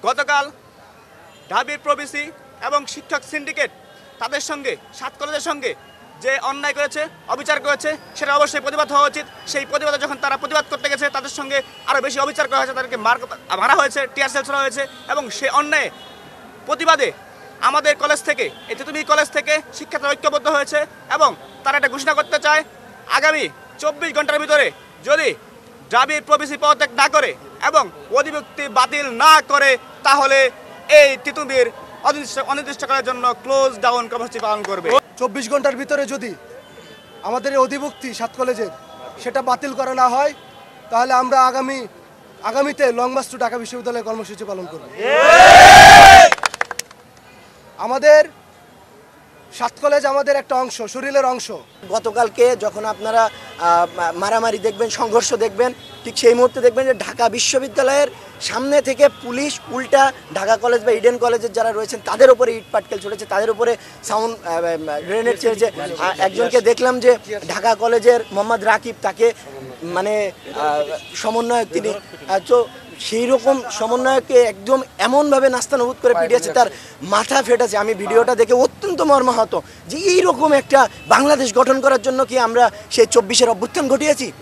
গতকাল ঢাবির প্রভিসি এবং শিক্ষক সিন্ডিকেট তাদের সঙ্গে 7 কলেজের সঙ্গে যে অন্যায় করেছে, অবিচার করেছে, সেটা অবশ্যই প্রতিবাদ হওয়া উচিত। সেই প্রতিবাদে যখন তারা প্রতিবাদ করতে গেছে, তাদের সঙ্গে আরও বেশি অবিচার করা হয়েছে, তাদেরকে মারা হয়েছে, টিয়ার সেল ছোড়া হয়েছে। এবং সেই অন্যায় প্রতিবাদে আমাদের কলেজ থেকে, এই তিতুমির কলেজ থেকে শিক্ষার্থীরা ঐক্যবদ্ধ হয়েছে এবং তারা এটা ঘোষণা করতে চায় আগামী 24 ঘন্টার ভিতরে যদি ঢাবির প্রভিসি পদত্যাগ না করে এবং অধিভুক্তি বাতিল না করে, তাহলে এই তিতুমির অনির্দিষ্টকালের জন্য ক্লোজ ডাউন কর্মসূচি পালন করবে। 24 ঘন্টার ভিতরে যদি আমাদের এই অধিভুক্তি 7 কলেজের সেটা বাতিল করা না হয়, তাহলে আমরা আগামীতে লং মার্চ টু ঢাকা বিশ্ববিদ্যালয়ে কর্মসূচি পালন করব। আমাদের 7 কলেজ আমাদের একটা অংশ, শরীরের অংশ। গতকালকে যখন আপনারা মারামারি দেখবেন, সংঘর্ষ দেখবেন, ঠিক সেই মুহূর্তে দেখবেন যে ঢাকা বিশ্ববিদ্যালয়ের সামনে থেকে পুলিশ উল্টা ঢাকা কলেজ বা ইডেন কলেজের যারা রয়েছেন তাদের উপরে ইট পাটকেল ছুটেছে, তাদের উপরে সাউন্ড গ্রেনেড ছেড়েছে। একজনকে দেখলাম যে ঢাকা কলেজের মোহাম্মদ রাকিব, তাকে মানে সমন্বয়ক তিনি, তো সেই রকম সমন্বয়কে একদম এমনভাবে নাস্তানুভূত করে পিটিয়েছে, তার মাথা ফেটেছে। আমি ভিডিওটা দেখে অত্যন্ত মর্মাহত যে এইরকম একটা বাংলাদেশ গঠন করার জন্য কি আমরা সেই 24-এর অভ্যুত্থান ঘটিয়েছি।